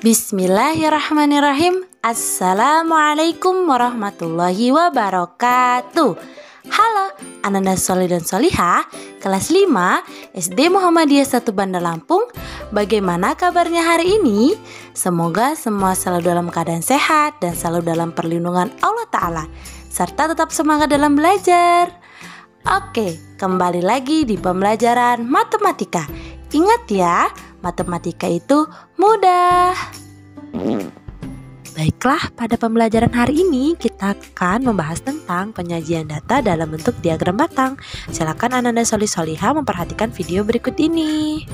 Bismillahirrahmanirrahim. Assalamualaikum warahmatullahi wabarakatuh. Halo Ananda Sholih dan Sholihah, kelas 5 SD Muhammadiyah 1 Bandar Lampung. Bagaimana kabarnya hari ini? Semoga semua selalu dalam keadaan sehat dan selalu dalam perlindungan Allah Ta'ala, serta tetap semangat dalam belajar. Oke, kembali lagi di pembelajaran matematika. Ingat ya, matematika itu mudah. Baiklah, pada pembelajaran hari ini kita akan membahas tentang penyajian data dalam bentuk diagram batang. Silakan Ananda Sholih Sholihah memperhatikan video berikut ini.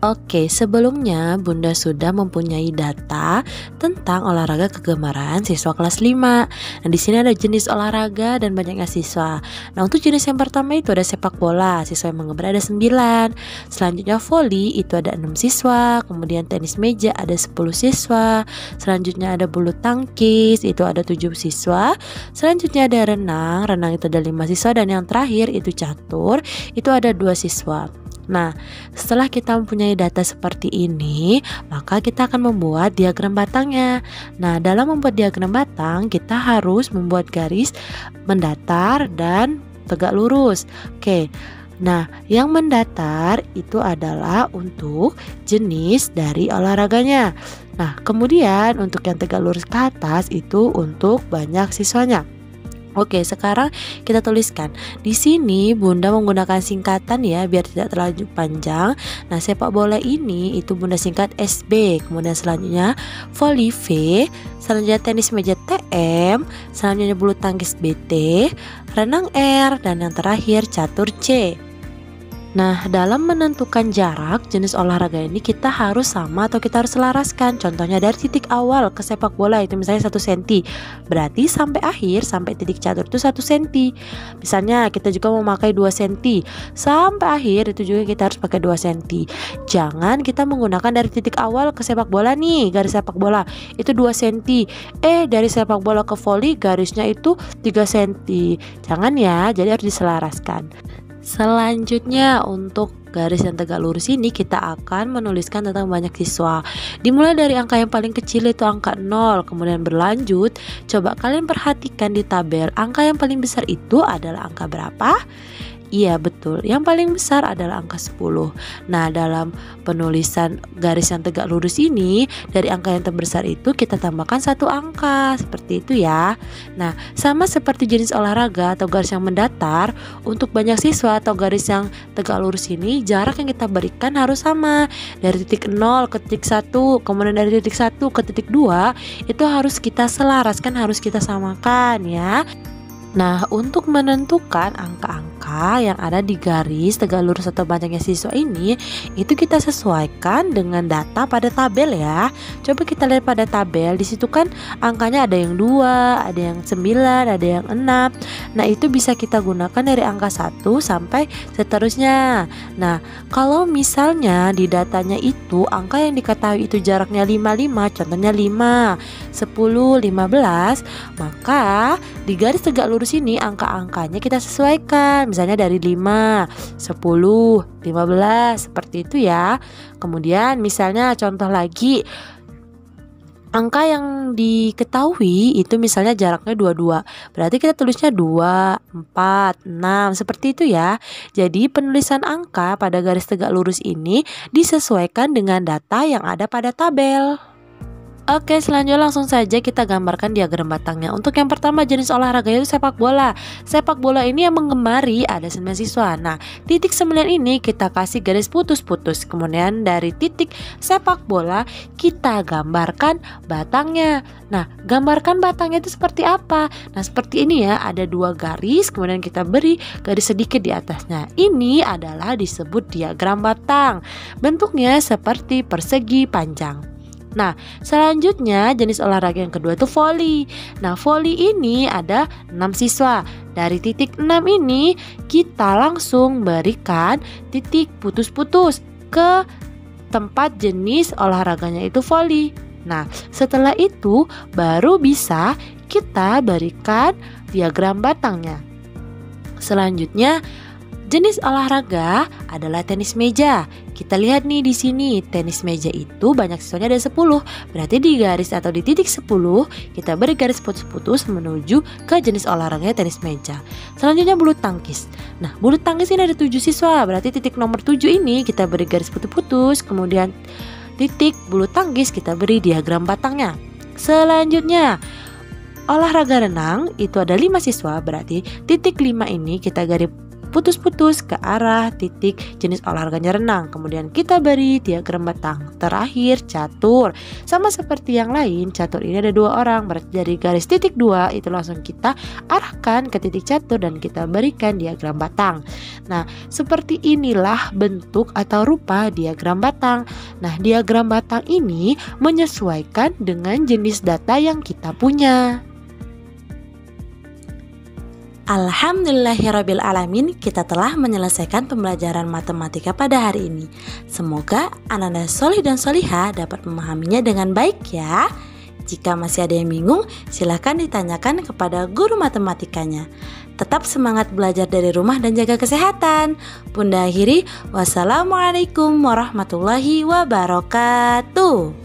Oke, sebelumnya Bunda sudah mempunyai data tentang olahraga kegemaran siswa kelas 5. Nah, di sini ada jenis olahraga dan banyaknya siswa. Nah, untuk jenis yang pertama itu ada sepak bola, siswa yang menggemar ada 9. Selanjutnya voli itu ada 6 siswa. Kemudian tenis meja ada 10 siswa. Selanjutnya ada bulu tangkis, itu ada 7 siswa. Selanjutnya ada renang itu ada 5 siswa. Dan yang terakhir itu catur, itu ada 2 siswa. Nah, setelah kita mempunyai data seperti ini, maka kita akan membuat diagram batangnya. Nah, dalam membuat diagram batang, kita harus membuat garis mendatar dan tegak lurus. Oke. Nah, yang mendatar itu adalah untuk jenis dari olahraganya. Nah, kemudian untuk yang tegak lurus ke atas itu untuk banyak siswanya. Oke, sekarang kita tuliskan. Di sini Bunda menggunakan singkatan ya, biar tidak terlalu panjang. Nah, sepak bola ini itu Bunda singkat SB. Kemudian selanjutnya voli V, selanjutnya tenis meja TM, selanjutnya bulu tangkis BT, renang R, dan yang terakhir catur C. Nah, dalam menentukan jarak jenis olahraga ini kita harus sama atau kita harus selaraskan. Contohnya dari titik awal ke sepak bola itu misalnya 1 cm, berarti sampai akhir, sampai titik catur itu 1 cm. Misalnya kita juga memakai 2 cm, sampai akhir itu juga kita harus pakai 2 cm. Jangan kita menggunakan dari titik awal ke sepak bola nih, garis sepak bola itu 2 cm. Dari sepak bola ke voli garisnya itu 3 cm. Jangan ya, jadi harus diselaraskan. Selanjutnya untuk garis yang tegak lurus ini kita akan menuliskan tentang banyak siswa. Dimulai dari angka yang paling kecil itu angka 0, kemudian berlanjut. Coba kalian perhatikan di tabel, angka yang paling besar itu adalah angka berapa? Iya betul, yang paling besar adalah angka 10. Nah, dalam penulisan garis yang tegak lurus ini, dari angka yang terbesar itu kita tambahkan 1 angka, seperti itu ya. Nah, sama seperti jenis olahraga atau garis yang mendatar, untuk banyak siswa atau garis yang tegak lurus ini, jarak yang kita berikan harus sama. Dari titik 0 ke titik 1, kemudian dari titik 1 ke titik 2, itu harus kita selaraskan, harus kita samakan ya. Nah, untuk menentukan angka-angka yang ada di garis tegak lurus atau banyaknya siswa ini, itu kita sesuaikan dengan data pada tabel ya. Coba kita lihat pada tabel, di situ kan angkanya ada yang 2, ada yang 9, ada yang 6. Nah, itu bisa kita gunakan dari angka 1 sampai seterusnya. Nah, kalau misalnya di datanya itu angka yang diketahui itu jaraknya 55, contohnya 5, 10, 15, maka di garis tegak lurus ini angka-angkanya kita sesuaikan, misalnya dari 5, 10, 15 seperti itu ya. Kemudian misalnya contoh lagi, angka yang diketahui itu misalnya jaraknya 22, berarti kita tulisnya 2, 4, 6 seperti itu ya. Jadi penulisan angka pada garis tegak lurus ini disesuaikan dengan data yang ada pada tabel. Oke, selanjutnya langsung saja kita gambarkan diagram batangnya. Untuk yang pertama jenis olahraga itu sepak bola. Sepak bola ini yang menggemari ada 9 siswa. Nah, titik 9 ini kita kasih garis putus-putus. Kemudian dari titik sepak bola kita gambarkan batangnya. Nah, gambarkan batangnya itu seperti apa? Nah, seperti ini ya, ada 2 garis, kemudian kita beri garis sedikit di atasnya. Ini adalah disebut diagram batang. Bentuknya seperti persegi panjang. Nah, selanjutnya jenis olahraga yang kedua itu voli. Nah, voli ini ada 6 siswa. Dari titik 6 ini kita langsung berikan titik putus-putus ke tempat jenis olahraganya itu voli. Nah, setelah itu baru bisa kita berikan diagram batangnya. Selanjutnya Jenis olahraga adalah tenis meja. Kita lihat nih di sini, tenis meja itu banyak siswanya ada 10. Berarti di garis atau di titik 10 kita beri garis putus-putus menuju ke jenis olahraga tenis meja. Selanjutnya bulu tangkis. Nah, bulu tangkis ini ada 7 siswa. Berarti titik nomor 7 ini kita beri garis putus-putus, kemudian titik bulu tangkis kita beri diagram batangnya. Selanjutnya olahraga renang itu ada 5 siswa. Berarti titik 5 ini kita garis putus-putus ke arah titik jenis olahraganya renang. Kemudian kita beri diagram batang. Terakhir catur. Sama seperti yang lain, catur ini ada 2 orang. Berarti dari garis titik 2 itu langsung kita arahkan ke titik catur dan kita berikan diagram batang. Nah, seperti inilah bentuk atau rupa diagram batang. Nah, diagram batang ini menyesuaikan dengan jenis data yang kita punya. Alhamdulillahirrabbilalamin, kita telah menyelesaikan pembelajaran matematika pada hari ini. Semoga anak-anak solih dan solihah dapat memahaminya dengan baik ya. Jika masih ada yang bingung, silahkan ditanyakan kepada guru matematikanya. Tetap semangat belajar dari rumah dan jaga kesehatan. Bunda akhiri, wassalamualaikum warahmatullahi wabarakatuh.